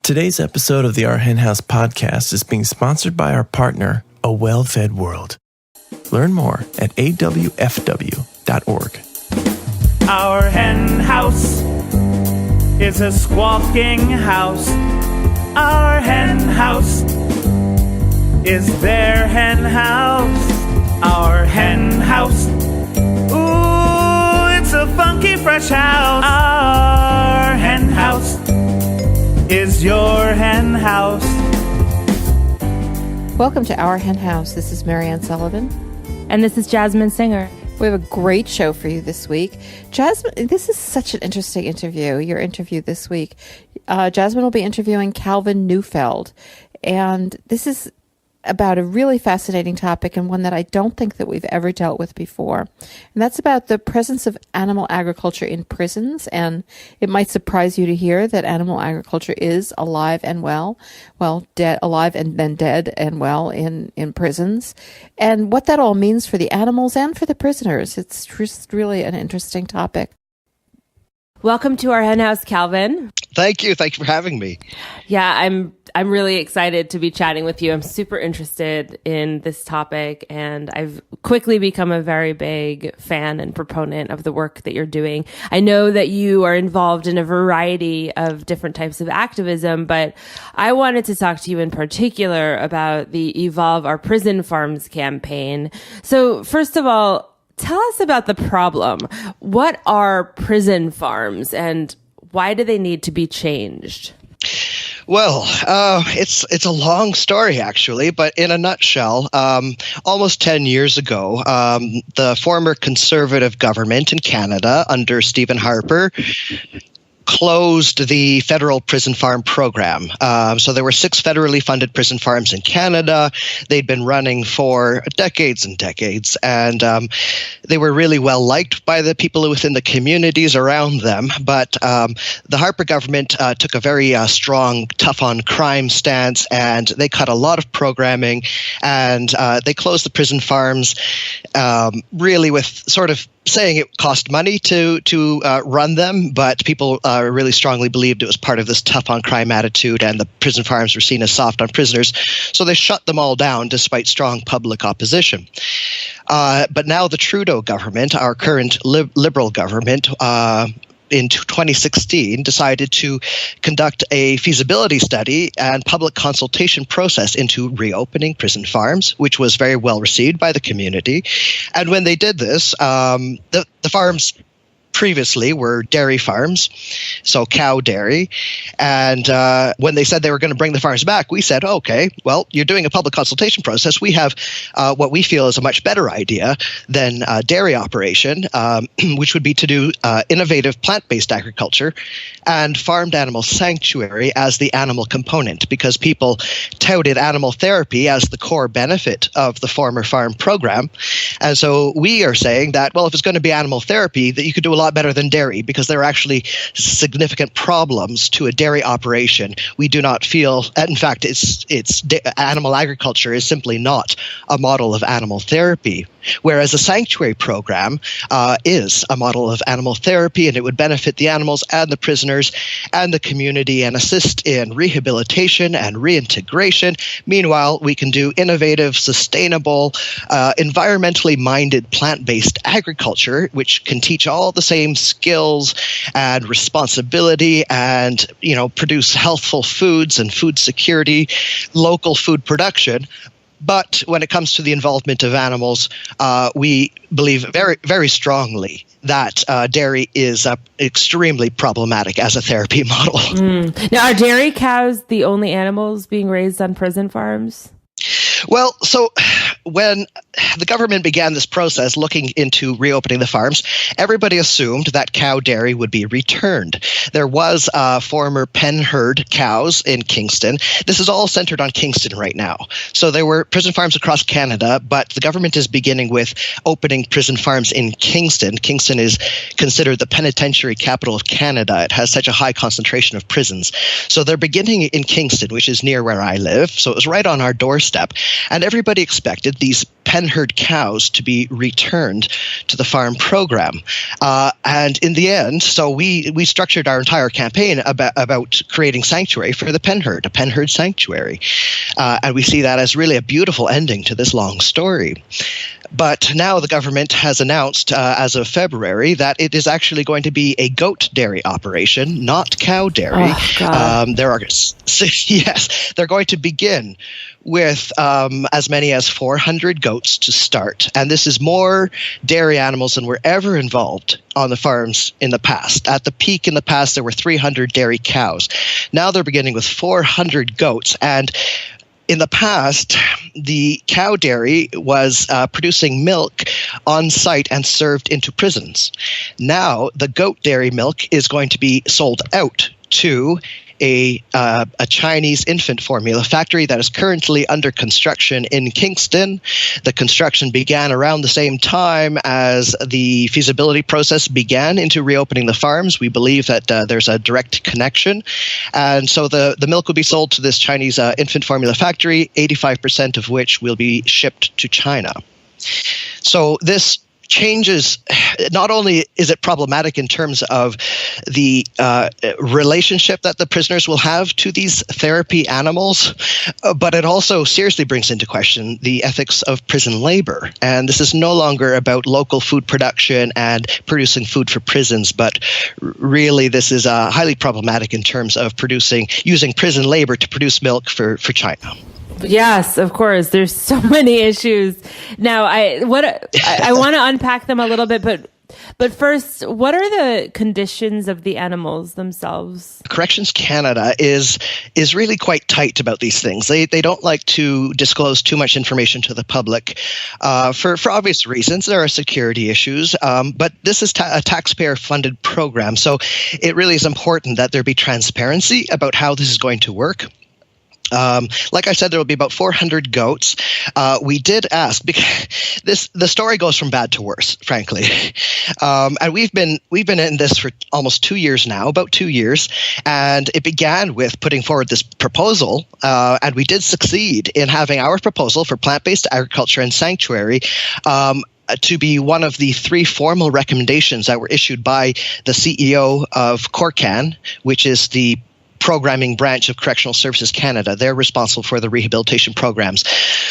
Today's episode of the Our Hen House podcast is being sponsored by our partner, A Well-Fed World. Learn more at awfw.org. Our hen house is a squawking house. Our hen house is their hen house. Our hen house, ooh, it's a funky fresh house. Our hen house is your hen house. Welcome to Our Hen House. This is Marianne Sullivan. And this is Jasmin Singer. We have a great show for you this week. Jasmin, this is such an interesting interview, your interview this week. Jasmin will be interviewing Calvin Neufeld. And this is about a really fascinating topic and one that I don't think that we've ever dealt with before. And that's about the presence of animal agriculture in prisons. And it might surprise you to hear that animal agriculture is alive and well, dead, alive and then dead and well in prisons. And what that all means for the animals and for the prisoners. It's just really an interesting topic. Welcome to our hen house, Calvin. Thank you. Thank you for having me. Yeah, I'm really excited to be chatting with you. I'm super interested in this topic, and I've quickly become a very big fan and proponent of the work that you're doing. I know that you are involved in a variety of different types of activism, but I wanted to talk to you in particular about the Evolve Our Prison Farms campaign. So first of all, tell us about the problem. What are prison farms, and why do they need to be changed? Well, it's a long story, actually, but in a nutshell, almost 10 years ago, the former Conservative government in Canada under Stephen Harper closed the federal prison farm program. So there were 6 federally funded prison farms in Canada. They'd been running for decades and decades, and they were really well liked by the people within the communities around them. But the Harper government took a very strong, tough-on-crime stance, and they cut a lot of programming, and they closed the prison farms really with sort of saying it cost money to run them, but people really strongly believed it was part of this tough-on-crime attitude, and the prison farms were seen as soft on prisoners. So they shut them all down despite strong public opposition. But now the Trudeau government, our current Liberal government, in 2016 decided to conduct a feasibility study and public consultation process into reopening prison farms, which was very well received by the community. And when they did this, the farms previously were dairy farms, so cow dairy. And when they said they were going to bring the farms back, we said, okay, well, you're doing a public consultation process. We have what we feel is a much better idea than dairy operation, which would be to do innovative plant-based agriculture and farmed animal sanctuary as the animal component, because people touted animal therapy as the core benefit of the former farm program. And so we are saying that, well, if it's going to be animal therapy, that you could do a lot better than dairy, because there are actually significant problems to a dairy operation. We do not feel, in fact, animal agriculture is simply not a model of animal therapy, whereas a sanctuary program is a model of animal therapy, and it would benefit the animals and the prisoners and the community and assist in rehabilitation and reintegration. Meanwhile, we can do innovative, sustainable, environmentally minded plant-based agriculture, which can teach all the same skills and responsibility and, produce healthful foods and food security, local food production. But when it comes to the involvement of animals, we believe very, very strongly that dairy is extremely problematic as a therapy model. Now, are dairy cows the only animals being raised on prison farms? Well, so when the government began this process looking into reopening the farms, everybody assumed that cow dairy would be returned. There was former pen herd cows in Kingston. This is all centered on Kingston right now. So there were prison farms across Canada, but the government is beginning with opening prison farms in Kingston. Kingston is considered the penitentiary capital of Canada. It has such a high concentration of prisons. So they're beginning in Kingston, which is near where I live. So it was right on our doorstep. And everybody expected these pen penherd cows to be returned to the farm program. And in the end, so we structured our entire campaign about creating sanctuary for the penherd, a penherd sanctuary. And we see that as really a beautiful ending to this long story. But now the government has announced as of February that it is actually going to be a goat dairy operation, not cow dairy. Yes, they're going to begin with as many as 400 goats to start. And this is more dairy animals than were ever involved on the farms in the past. At the peak in the past, there were 300 dairy cows. Now they're beginning with 400 goats. And in the past, the cow dairy was producing milk on site and served into prisons. Now, the goat dairy milk is going to be sold out to a Chinese infant formula factory that is currently under construction in Kingston. The construction began around the same time as the feasibility process began into reopening the farms. We believe that there's a direct connection. And so the milk will be sold to this Chinese infant formula factory, 85% of which will be shipped to China. So this changes, not only is it problematic in terms of the relationship that the prisoners will have to these therapy animals, but it also seriously brings into question the ethics of prison labor. And this is no longer about local food production and producing food for prisons, but really this is highly problematic in terms of using prison labor to produce milk for China. Yes, of course. There's so many issues. Now, I want to unpack them a little bit, but first, what are the conditions of the animals themselves? Corrections Canada is really quite tight about these things. They don't like to disclose too much information to the public for obvious reasons. There are security issues, but this is a taxpayer-funded program, so it really is important that there be transparency about how this is going to work. Like I said, there will be about 400 goats. We did ask, because the story goes from bad to worse, frankly. And we've been in this for almost 2 years now, about 2 years. And it began with putting forward this proposal, and we did succeed in having our proposal for plant-based agriculture and sanctuary to be one of the 3 formal recommendations that were issued by the CEO of Corcan, which is the programming branch of Correctional Services Canada. They're responsible for the rehabilitation programs.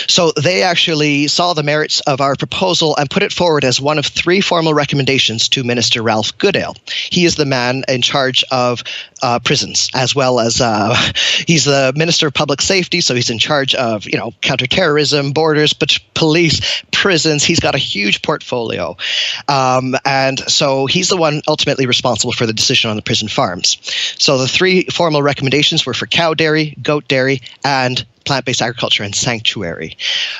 So they actually saw the merits of our proposal and put it forward as one of 3 formal recommendations to Minister Ralph Goodale. He is the man in charge of prisons, as well as he's the Minister of Public Safety, so he's in charge of counterterrorism, borders, but police, prisons. He's got a huge portfolio. And so he's the one ultimately responsible for the decision on the prison farms. So the 3 formal recommendations were for cow dairy, goat dairy, and plant-based agriculture and sanctuary.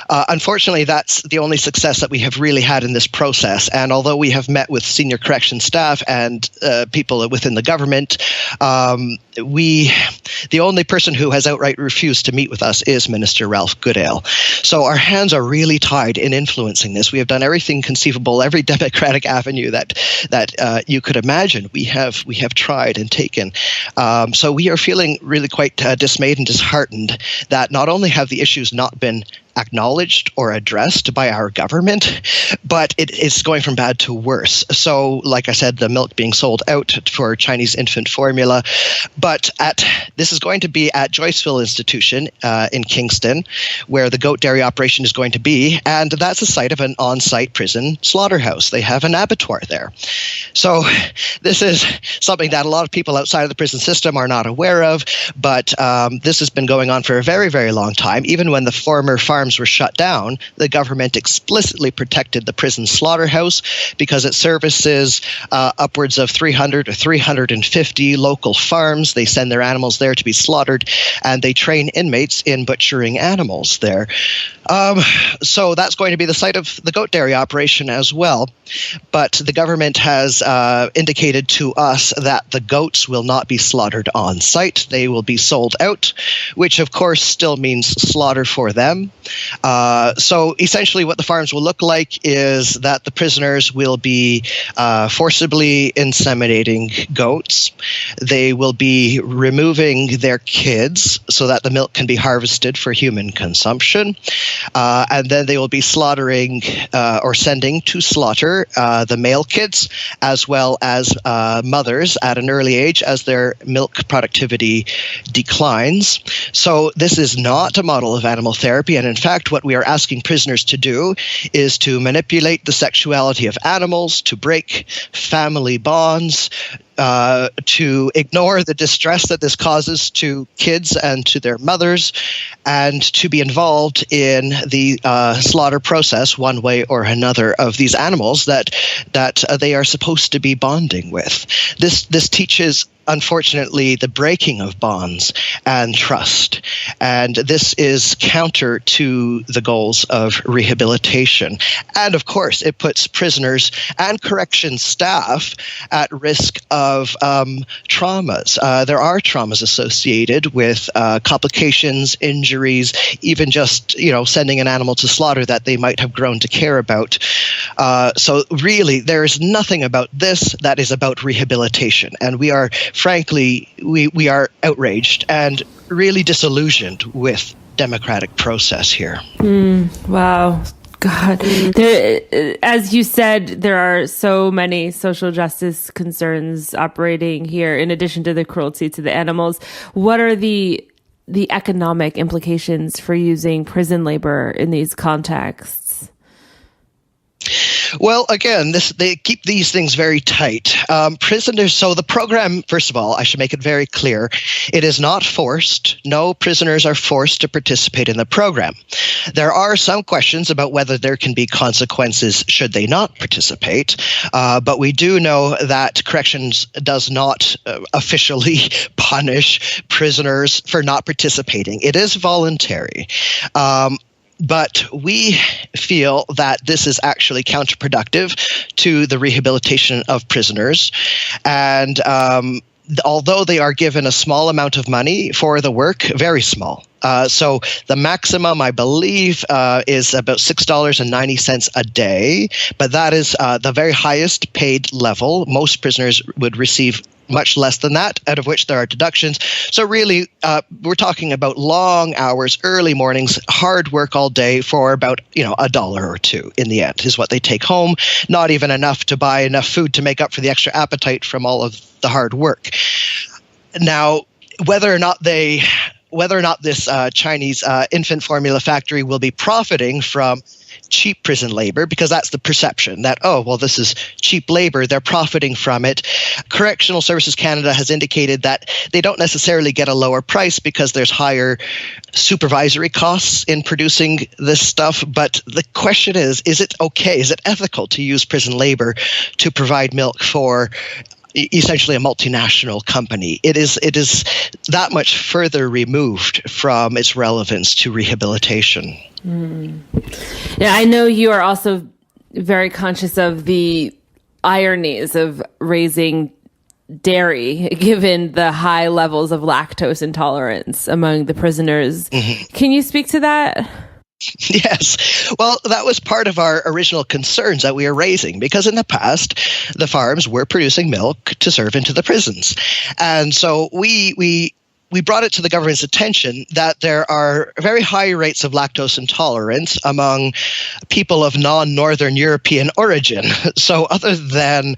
Unfortunately, that's the only success that we have really had in this process. And although we have met with senior correction staff and people within the government, the only person who has outright refused to meet with us is Minister Ralph Goodale. So our hands are really tied in influencing this. We have done everything conceivable, every democratic avenue that you could imagine. We have tried and taken. So we are feeling really quite dismayed and disheartened that not only have the issues not been acknowledged or addressed by our government, but it is going from bad to worse. So, like I said, the milk being sold out for Chinese infant formula, but this is going to be at Joyceville Institution in Kingston, where the goat dairy operation is going to be, and that's the site of an on-site prison slaughterhouse. They have an abattoir there. So this is something that a lot of people outside of the prison system are not aware of, but this has been going on for a very, very long time. Even when the former farms were shut down, the government explicitly protected the prison slaughterhouse because it services upwards of 300 or 350 local farms. They send their animals there to be slaughtered, and they train inmates in butchering animals there. So that's going to be the site of the goat dairy operation as well. But the government has indicated to us that the goats will not be slaughtered on site. They will be sold out, which of course still means slaughter for them. So essentially what the farms will look like is that the prisoners will be forcibly inseminating goats. They will be removing their kids so that the milk can be harvested for human consumption. And then they will be slaughtering or sending to slaughter the male kids as well as mothers at an early age as their milk productivity declines. So this is not a model of animal therapy. And in fact, what we are asking prisoners to do is to manipulate the sexuality of animals, to break family bonds, to ignore the distress that this causes to kids and to their mothers, and to be involved in the slaughter process one way or another of these animals that they are supposed to be bonding with. This teaches, unfortunately, the breaking of bonds and trust. And this is counter to the goals of rehabilitation. And of course, it puts prisoners and corrections staff at risk of traumas. There are traumas associated with complications, injuries, even just sending an animal to slaughter that they might have grown to care about. So really, there is nothing about this that is about rehabilitation. And we are, frankly, we are outraged and really disillusioned with democratic process here. Wow. God, as you said, there are so many social justice concerns operating here in addition to the cruelty to the animals. What are the economic implications for using prison labor in these contexts? Well, again, they keep these things very tight. Prisoners, so the program, first of all, I should make it very clear, it is not forced. No prisoners are forced to participate in the program. There are some questions about whether there can be consequences should they not participate, but we do know that corrections does not officially punish prisoners for not participating. It is voluntary. But we feel that this is actually counterproductive to the rehabilitation of prisoners. And although they are given a small amount of money for the work, very small. So the maximum, I believe, is about $6.90 a day, but that is the very highest paid level. Most prisoners would receive much less than that, out of which there are deductions. So really, we're talking about long hours, early mornings, hard work all day for about, $1 or $2 in the end is what they take home. Not even enough to buy enough food to make up for the extra appetite from all of the hard work. Now, whether or not this Chinese infant formula factory will be profiting from cheap prison labor, because that's the perception that, this is cheap labor, they're profiting from it. Correctional Services Canada has indicated that they don't necessarily get a lower price because there's higher supervisory costs in producing this stuff. But the question is it okay? Is it ethical to use prison labor to provide milk for essentially a multinational company? It is that much further removed from its relevance to rehabilitation. Yeah, I know you are also very conscious of the ironies of raising dairy, given the high levels of lactose intolerance among the prisoners. Mm-hmm. Can you speak to that? Yes. Well, that was part of our original concerns that we were raising, because in the past, the farms were producing milk to serve into the prisons. And so we brought it to the government's attention that there are very high rates of lactose intolerance among people of non-Northern European origin. So other than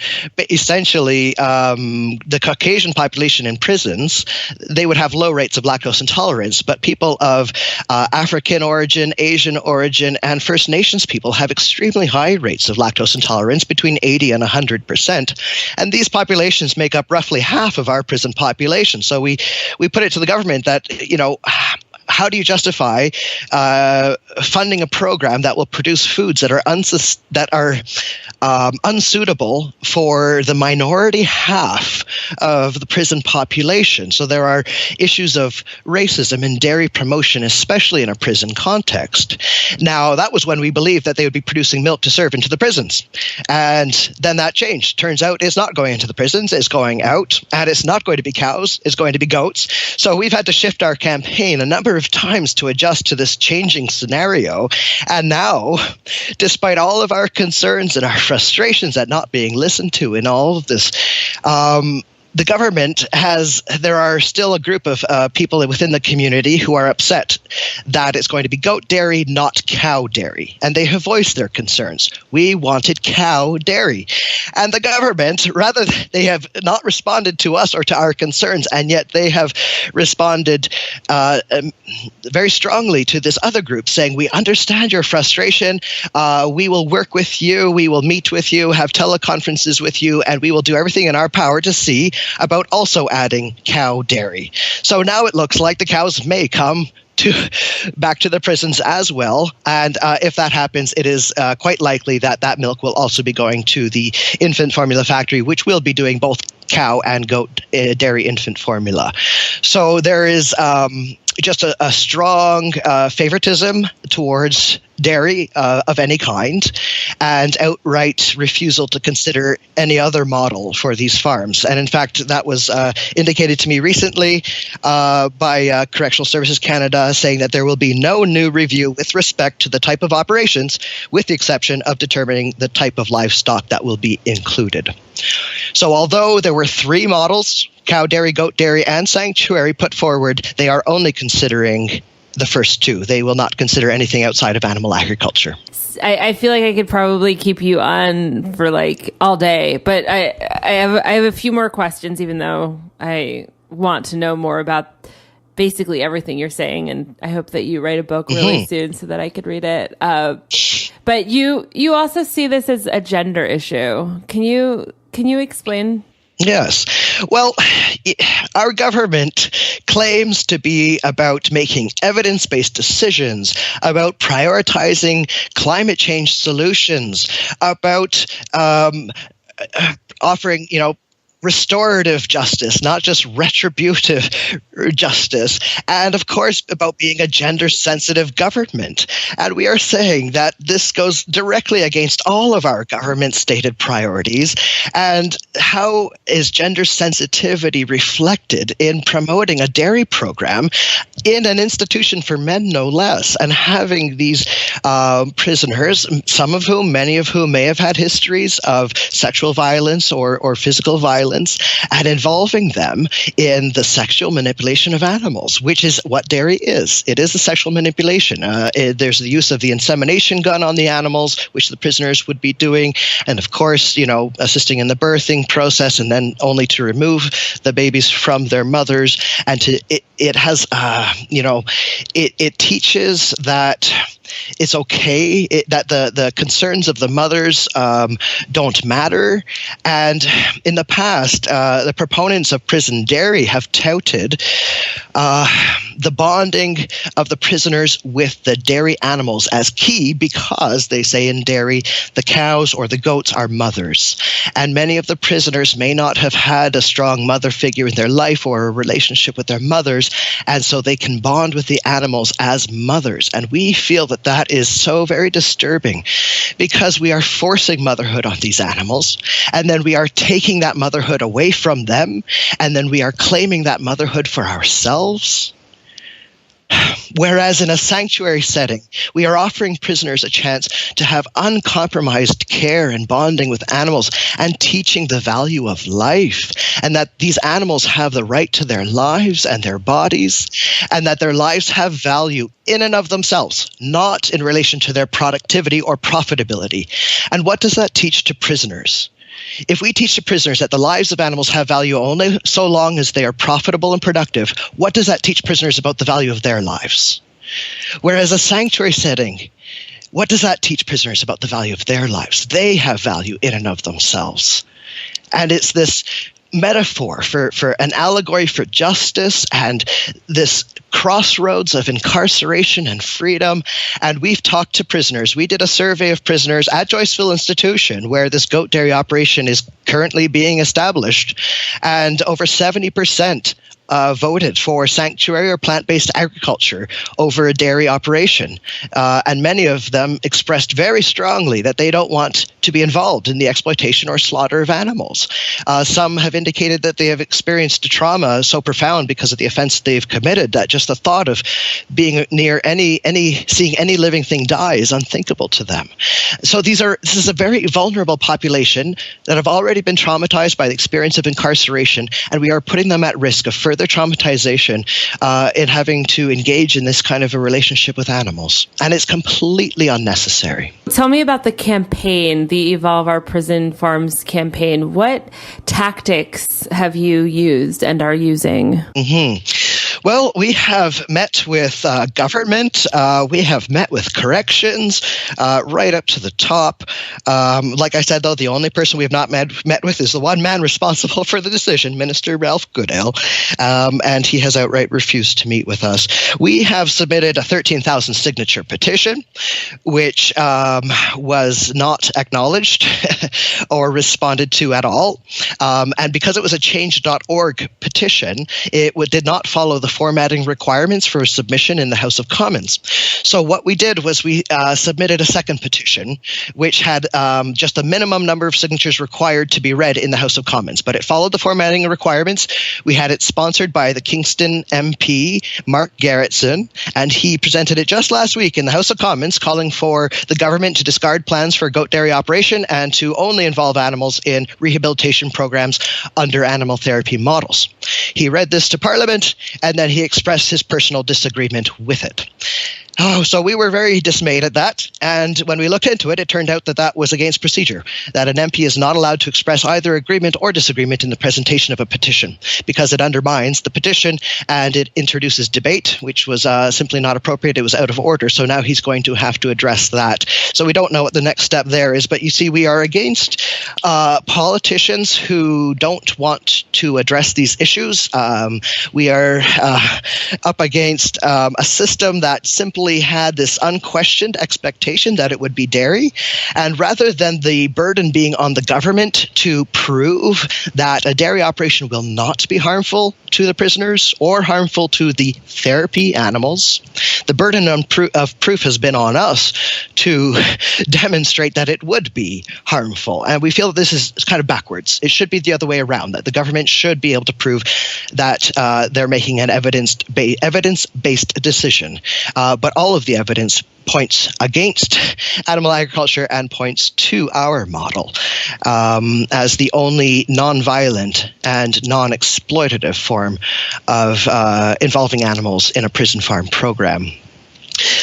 essentially the Caucasian population in prisons, they would have low rates of lactose intolerance. But people of African origin, Asian origin, and First Nations people have extremely high rates of lactose intolerance, between 80 and 100%. And these populations make up roughly half of our prison population. So we put it to the government that, how do you justify funding a program that will produce foods that are unsuitable for the minority half of the prison population? So there are issues of racism in dairy promotion, especially in a prison context. Now, that was when we believed that they would be producing milk to serve into the prisons. And then that changed. Turns out it's not going into the prisons, it's going out, and it's not going to be cows, it's going to be goats. So we've had to shift our campaign a number of of times to adjust to this changing scenario. And now, despite all of our concerns and our frustrations at not being listened to in all of this, the government there are still a group of people within the community who are upset that it's going to be goat dairy, not cow dairy. And they have voiced their concerns. We wanted cow dairy. And the government, they have not responded to us or to our concerns, and yet they have responded very strongly to this other group, saying, we understand your frustration. We will work with you. We will meet with you, have teleconferences with you, and we will do everything in our power to see about also adding cow dairy. So now it looks like the cows may come back to the prisons as well. And if that happens, it is quite likely that milk will also be going to the infant formula factory, which will be doing both cow and goat dairy infant formula. So there is just a strong favoritism towards dairy of any kind, and outright refusal to consider any other model for these farms. And in fact, that was indicated to me recently by Correctional Services Canada, saying that there will be no new review with respect to the type of operations, with the exception of determining the type of livestock that will be included. So although there were 3 models, cow dairy, goat dairy, and sanctuary, put forward, they are only considering the first 2. They will not consider anything outside of animal agriculture. I feel like I could probably keep you on for like all day, but I have a few more questions, even though I want to know more about basically everything you're saying, and I hope that you write a book really soon so that I could read it. But you also see this as a gender issue. Can you explain? Yes. Well, our government claims to be about making evidence-based decisions, about prioritizing climate change solutions, about offering, restorative justice, not just retributive justice, and of course about being a gender-sensitive government. And we are saying that this goes directly against all of our government's stated priorities. And how is gender sensitivity reflected in promoting a dairy program in an institution for men, no less, and having these prisoners, many of whom may have had histories of sexual violence or physical violence, and involving them in the sexual manipulation of animals, which is what dairy is. It is a sexual manipulation. There's the use of the insemination gun on the animals, which the prisoners would be doing, and of course, assisting in the birthing process, and then only to remove the babies from their mothers. And it teaches that it's okay, that the concerns of the mothers don't matter. And in the past, the proponents of prison dairy have touted the bonding of the prisoners with the dairy animals as key, because they say in dairy the cows or the goats are mothers. And many of the prisoners may not have had a strong mother figure in their life or a relationship with their mothers, and so they can bond with the animals as mothers. And we feel that is so very disturbing, because we are forcing motherhood on these animals, and then we are taking that motherhood away from them, and then we are claiming that motherhood for ourselves. Whereas in a sanctuary setting, we are offering prisoners a chance to have uncompromised care and bonding with animals, and teaching the value of life, and that these animals have the right to their lives and their bodies, and that their lives have value in and of themselves, not in relation to their productivity or profitability. And what does that teach to prisoners? If we teach the prisoners that the lives of animals have value only so long as they are profitable and productive, what does that teach prisoners about the value of their lives? Whereas a sanctuary setting, what does that teach prisoners about the value of their lives? They have value in and of themselves. And it's this metaphor for an allegory for justice and this crossroads of incarceration and freedom. And we've talked to prisoners. We did a survey of prisoners at Joyceville Institution, where this goat dairy operation is currently being established. And over 70% voted for sanctuary or plant-based agriculture over a dairy operation. And many of them expressed very strongly that they don't want to be involved in the exploitation or slaughter of animals. Some have indicated that they have experienced a trauma so profound because of the offense they've committed that just the thought of being near seeing any living thing die is unthinkable to them. So this is a very vulnerable population that have already been traumatized by the experience of incarceration, and we are putting them at risk of further traumatization in having to engage in this kind of a relationship with animals. And it's completely unnecessary. Tell me about the campaign, the Evolve Our Prison Farms campaign. What tactics have you used and are using? Well, we have met with government. We have met with corrections, right up to the top. Like I said, though, the only person we have not met with is the one man responsible for the decision, Minister Ralph Goodale, and he has outright refused to meet with us. We have submitted a 13,000 signature petition, which was not acknowledged or responded to at all. And because it was a change.org petition, it did not follow the formatting requirements for submission in the House of Commons. So what we did was we submitted a second petition, which had just a minimum number of signatures required to be read in the House of Commons, but it followed the formatting requirements. We had it sponsored by the Kingston MP, Mark Garrettson, and he presented it just last week in the House of Commons, calling for the government to discard plans for a goat dairy operation and to only involve animals in rehabilitation programs under animal therapy models. He read this to Parliament, and then he expressed his personal disagreement with it. So we were very dismayed at that, and when we looked into it, it turned out that was against procedure, that an MP is not allowed to express either agreement or disagreement in the presentation of a petition, because it undermines the petition and it introduces debate, which was simply not appropriate. It was out of order, so now he's going to have to address that. So we don't know what the next step there is, but you see, we are against politicians who don't want to address these issues. We are up against a system that simply had this unquestioned expectation that it would be dairy, and rather than the burden being on the government to prove that a dairy operation will not be harmful to the prisoners or harmful to the therapy animals, the burden of proof has been on us to demonstrate that it would be harmful. And we feel that this is kind of backwards. It should be the other way around, that the government should be able to prove that they're making an evidence-based decision. But all of the evidence points against animal agriculture and points to our model as the only non-violent and non-exploitative form of involving animals in a prison farm program.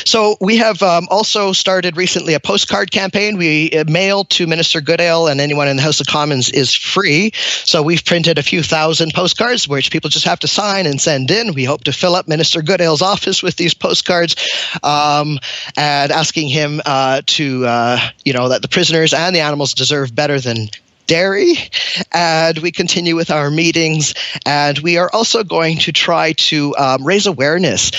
So we have also started recently a postcard campaign. We mail to Minister Goodale, and anyone in the House of Commons is free. So we've printed a few thousand postcards, which people just have to sign and send in. We hope to fill up Minister Goodale's office with these postcards, and asking him that the prisoners and the animals deserve better than dairy. And we continue with our meetings, and we are also going to try to raise awareness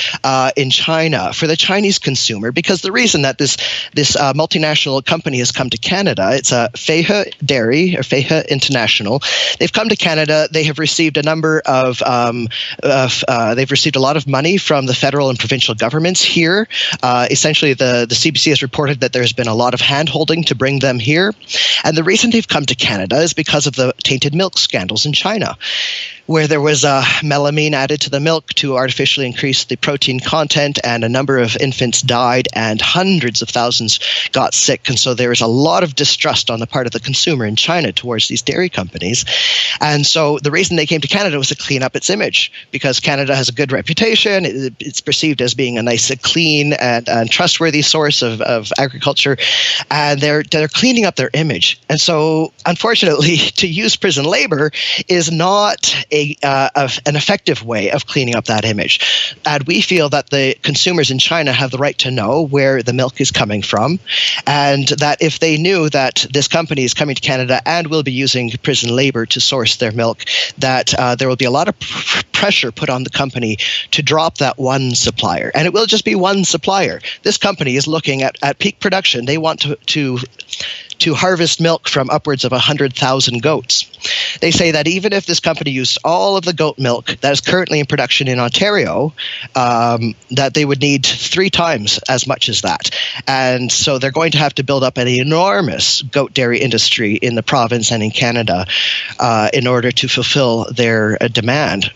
in China for the Chinese consumer, because the reason that this multinational company has come to Canada, it's a Feihe Dairy or Feihe International. They've come to Canada. They have received a number of they've received a lot of money from the federal and provincial governments here. Essentially, the CBC has reported that there's been a lot of hand-holding to bring them here, and the reason they've come to Canada is because of the tainted milk scandals in China, where there was melamine added to the milk to artificially increase the protein content, and a number of infants died and hundreds of thousands got sick. And so there is a lot of distrust on the part of the consumer in China towards these dairy companies. And so the reason they came to Canada was to clean up its image, because Canada has a good reputation. It's perceived as being a nice, clean and trustworthy source of agriculture, and they're cleaning up their image. And so unfortunately, to use prison labor is not an effective way of cleaning up that image. And we feel that the consumers in China have the right to know where the milk is coming from, and that if they knew that this company is coming to Canada and will be using prison labor to source their milk, that there will be a lot of pressure put on the company to drop that one supplier. And it will just be one supplier. This company is looking at peak production. They want to to harvest milk from upwards of 100,000 goats. They say that even if this company used all of the goat milk that is currently in production in Ontario, that they would need 3 times as much as that. And so they're going to have to build up an enormous goat dairy industry in the province and in Canada in order to fulfill their demand.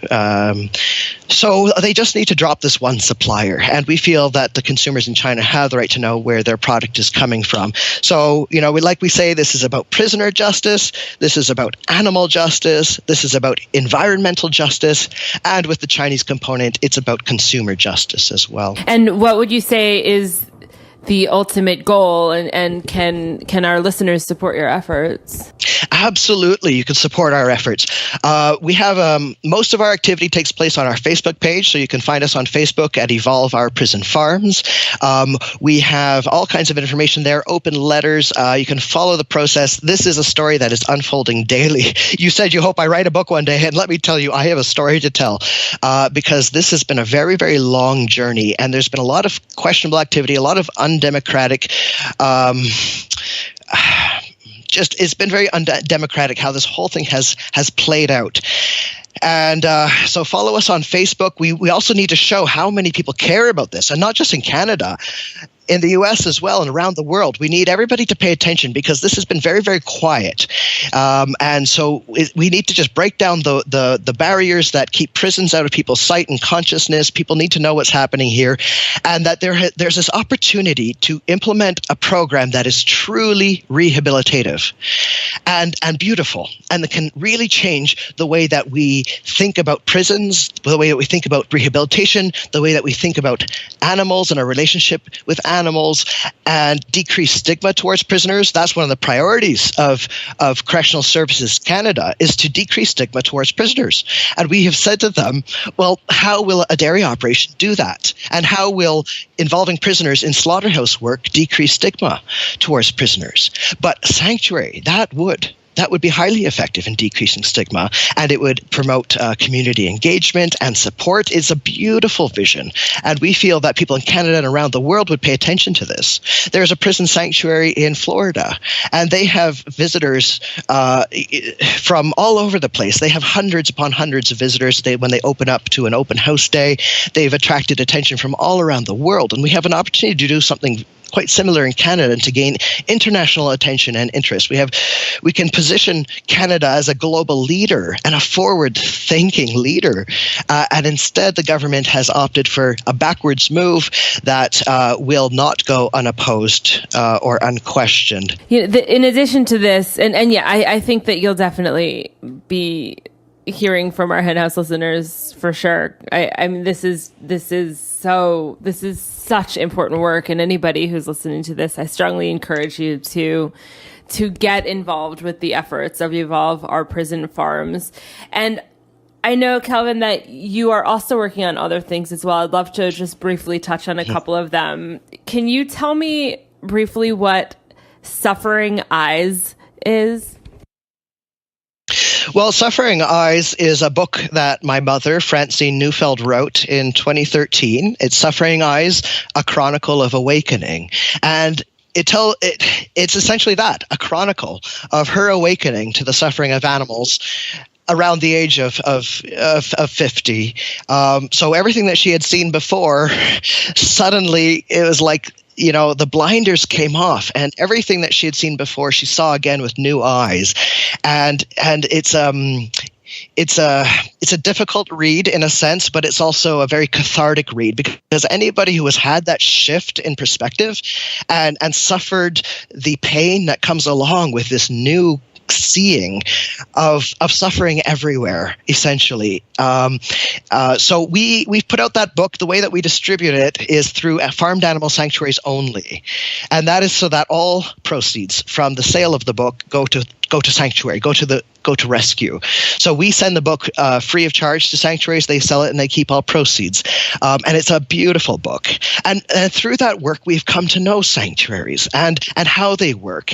So they just need to drop this one supplier. And we feel that the consumers in China have the right to know where their product is coming from. So, like we say, this is about prisoner justice. This is about animal justice. This is about environmental justice. And with the Chinese component, it's about consumer justice as well. And what would you say is the ultimate goal, and can our listeners support your efforts? Absolutely, you can support our efforts. We have most of our activity takes place on our Facebook page, so you can find us on Facebook at Evolve Our Prison Farms. We have all kinds of information there, open letters. You can follow the process. This is a story that is unfolding daily. You said you hope I write a book one day, and let me tell you, I have a story to tell because this has been a very, very long journey, and there's been a lot of questionable activity, a lot of undemocratic it's been very undemocratic how this whole thing has played out. And so follow us on Facebook. We also need to show how many people care about this, and not just in Canada, in the U.S. as well and around the world. We need everybody to pay attention because this has been very, very quiet. And so we need to just break down the barriers that keep prisons out of people's sight and consciousness. People need to know what's happening here, and that there's this opportunity to implement a program that is truly rehabilitative and beautiful, and that can really change the way that we think about prisons, the way that we think about rehabilitation, the way that we think about animals and our relationship with animals, and decrease stigma towards prisoners. That's one of the priorities of Correctional Services Canada, is to decrease stigma towards prisoners. And we have said to them, well, how will a dairy operation do that? And how will involving prisoners in slaughterhouse work decrease stigma towards prisoners? But sanctuary, that would be highly effective in decreasing stigma, and it would promote community engagement and support. It's a beautiful vision, and we feel that people in Canada and around the world would pay attention to this. There's a prison sanctuary in Florida, and they have visitors from all over the place. They have hundreds upon hundreds of visitors. When they open up to an open house day, they've attracted attention from all around the world, and we have an opportunity to do something quite similar in Canada and to gain international attention and interest. We can position Canada as a global leader and a forward-thinking leader, and instead the government has opted for a backwards move that will not go unopposed or unquestioned. In addition to this, and yeah, I think that you'll definitely be hearing from our Hen House listeners for sure. I mean, this is such important work, and anybody who's listening to this, I strongly encourage you to get involved with the efforts of Evolve Our Prison Farms. And I know, Calvin, that you are also working on other things as well. I'd love to just briefly touch on a couple of them. Can you tell me briefly what Suffering Eyes is? Well, Suffering Eyes is a book that my mother, Francine Neufeld, wrote in 2013. It's Suffering Eyes, A Chronicle of Awakening. And it's essentially that, a chronicle of her awakening to the suffering of animals around the age of 50. So everything that she had seen before, suddenly it was like, the blinders came off, and everything that she had seen before, she saw again with new eyes. And it's a difficult read in a sense, but it's also a very cathartic read, because anybody who has had that shift in perspective and suffered the pain that comes along with this new seeing of suffering everywhere, essentially. So we've put out that book. The way that we distribute it is through farmed animal sanctuaries only, and that is so that all proceeds from the sale of the book go to sanctuary, go to rescue. So we send the book free of charge to sanctuaries. They sell it and they keep all proceeds. And it's a beautiful book. And through that work, we've come to know sanctuaries and how they work,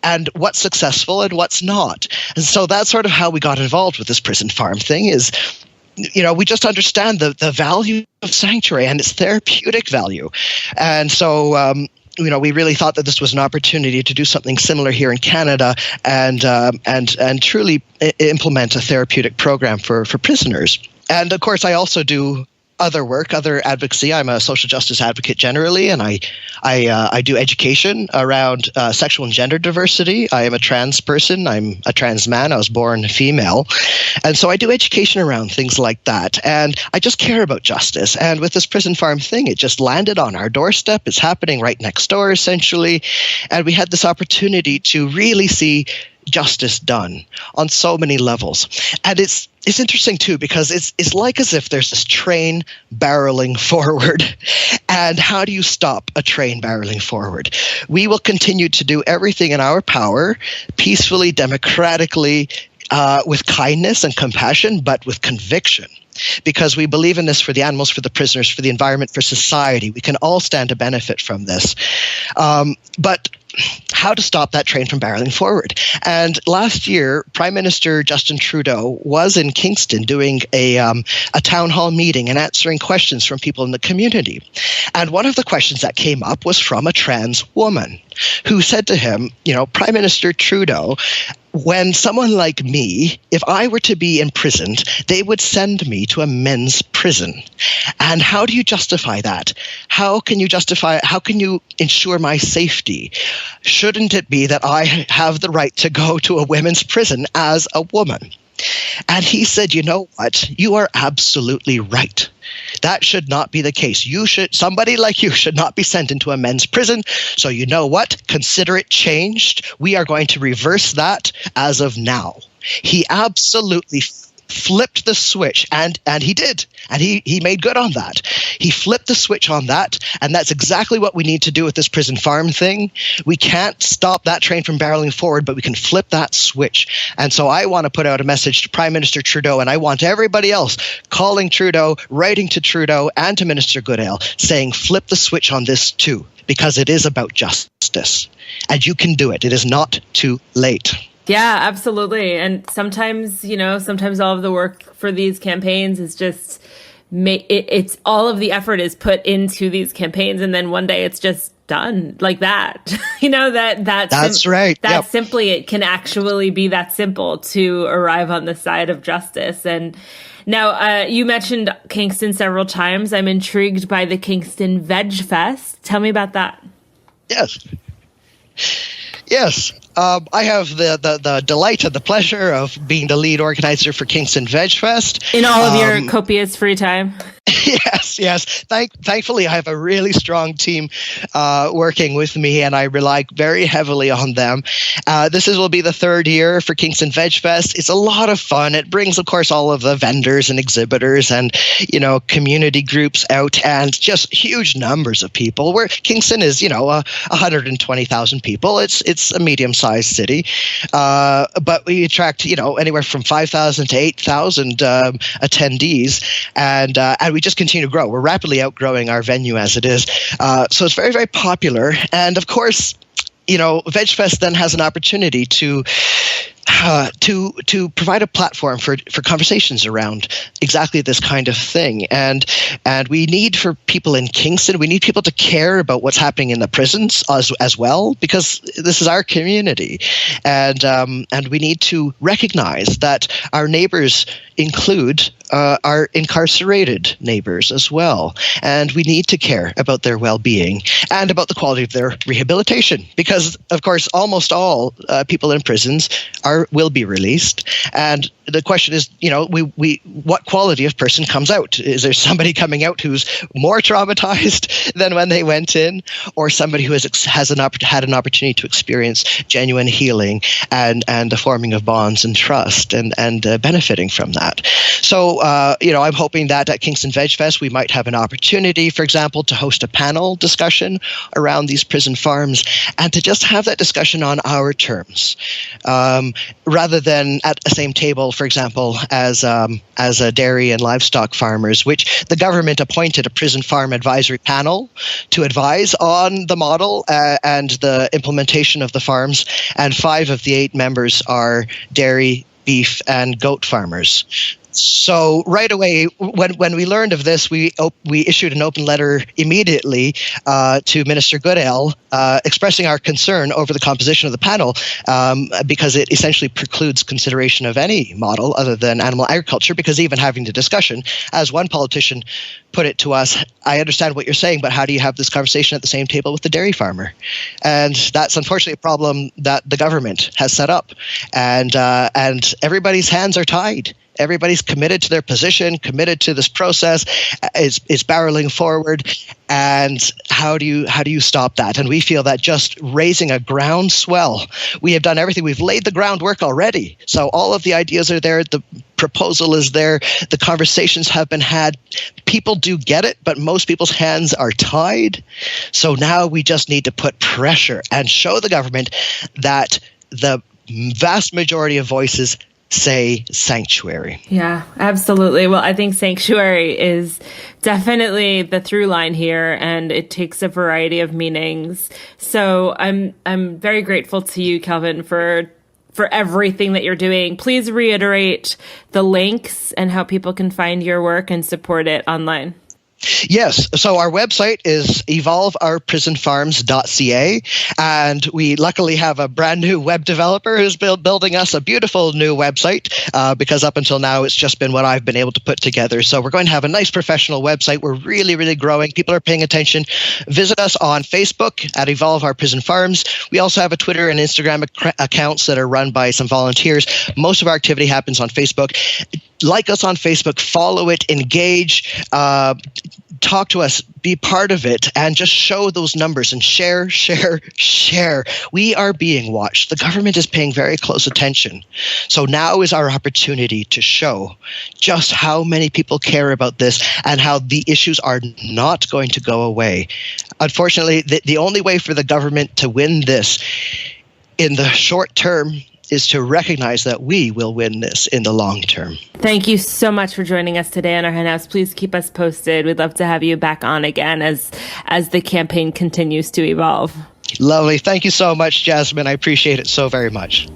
and what's successful and what's not. And so that's sort of how we got involved with this prison farm thing is, we just understand the value of sanctuary and its therapeutic value. And so we really thought that this was an opportunity to do something similar here in Canada and truly implement a therapeutic program for prisoners. And of course, I also do other work, other advocacy. I'm a social justice advocate generally, and I do education around sexual and gender diversity. I am a trans person. I'm a trans man. I was born female. And so I do education around things like that. And I just care about justice. And with this prison farm thing, it just landed on our doorstep. It's happening right next door, essentially. And we had this opportunity to really see justice done on so many levels. And it's interesting too, because it's like as if there's this train barreling forward. And how do you stop a train barreling forward? We will continue to do everything in our power, peacefully, democratically, with kindness and compassion, but with conviction. Because we believe in this for the animals, for the prisoners, for the environment, for society. We can all stand to benefit from this. But how to stop that train from barreling forward. And last year, Prime Minister Justin Trudeau was in Kingston doing a town hall meeting and answering questions from people in the community. And one of the questions that came up was from a trans woman who said to him, Prime Minister Trudeau, when someone like me, if I were to be imprisoned, they would send me to a men's prison. And how do you justify that? How can you ensure my safety? Shouldn't it be that I have the right to go to a women's prison as a woman? And he said, you know what? You are absolutely right. That should not be the case. Somebody like you should not be sent into a men's prison. So you know what? Consider it changed. We are going to reverse that as of now. He absolutely flipped the switch, and he did, and he made good on that. He flipped the switch on that, and that's exactly what we need to do with this prison farm thing. We can't stop that train from barreling forward, but we can flip that switch. And so I want to put out a message to Prime Minister Trudeau, and I want everybody else calling Trudeau, writing to Trudeau and to Minister Goodale, saying flip the switch on this too, because it is about justice, and you can do it. It is not too late. Yeah, absolutely. And sometimes all of the work for these campaigns is just it's all of the effort is put into these campaigns, and then one day it's just done like that. That's right. That simply, it can actually be that simple to arrive on the side of justice. And now you mentioned Kingston several times. I'm intrigued by the Kingston VegFest. Tell me about that. Yes. I have the delight and the pleasure of being the lead organizer for Kingston VegFest. In all of your copious free time. Yes. Thankfully, I have a really strong team working with me, and I rely very heavily on them. This will be the third year for Kingston VegFest. It's a lot of fun. It brings, of course, all of the vendors and exhibitors and community groups out, and just huge numbers of people. Where Kingston is 120,000 people. It's a medium-sized city, but we attract anywhere from 5,000 to 8,000 attendees, and we just continue to grow. We're rapidly outgrowing our venue as it is. So it's very, very popular. And of course, VegFest then has an opportunity to provide a platform for conversations around exactly this kind of thing. And we need for people in Kingston, we need people to care about what's happening in the prisons as well, because this is our community. And we need to recognize that our neighbors include our incarcerated neighbors as well. And we need to care about their well-being and about the quality of their rehabilitation, because, of course, almost all people in prisons will be released. And the question is, what quality of person comes out? Is there somebody coming out who's more traumatized than when they went in, or somebody who has had an opportunity to experience genuine healing and the forming of bonds and trust and benefiting from that? So, I'm hoping that at Kingston VegFest we might have an opportunity, for example, to host a panel discussion around these prison farms, and to just have that discussion on our terms, rather than at the same table, for example, as a dairy and livestock farmers, which the government appointed a prison farm advisory panel to advise on the model and the implementation of the farms, and 5 of the 8 members are dairy, beef, and goat farmers. So right away, when we learned of this, we issued an open letter immediately to Minister Goodale expressing our concern over the composition of the panel because it essentially precludes consideration of any model other than animal agriculture, because even having the discussion, as one politician put it to us, I understand what you're saying, but how do you have this conversation at the same table with the dairy farmer? And that's unfortunately a problem that the government has set up. And everybody's hands are tied. Everybody's committed to their position, committed to this process, is barreling forward. And how do you stop that? And we feel that just raising a groundswell, we have done everything. We've laid the groundwork already. So all of the ideas are there. The proposal is there. The conversations have been had. People do get it, but most people's hands are tied. So now we just need to put pressure and show the government that the vast majority of voices say sanctuary. Yeah, absolutely. Well, I think sanctuary is definitely the through line here, and it takes a variety of meanings. So I'm very grateful to you, Calvin, for everything that you're doing. Please reiterate the links and how people can find your work and support it online. Yes. So our website is evolveourprisonfarms.ca, and we luckily have a brand new web developer who's building us a beautiful new website because up until now it's just been what I've been able to put together. So we're going to have a nice professional website. We're really, really growing. People are paying attention. Visit us on Facebook at Evolve Our Prison Farms. We also have a Twitter and Instagram accounts that are run by some volunteers. Most of our activity happens on Facebook. Like us on Facebook, follow it, engage, talk to us, be part of it, and just show those numbers and share. We are being watched. The government is paying very close attention. So now is our opportunity to show just how many people care about this and how the issues are not going to go away. Unfortunately, the only way for the government to win this in the short term is to recognize that we will win this in the long term. Thank you so much for joining us today on our Hen House. Please keep us posted. We'd love to have you back on again as the campaign continues to evolve. Lovely. Thank you so much, Jasmin. I appreciate it so very much.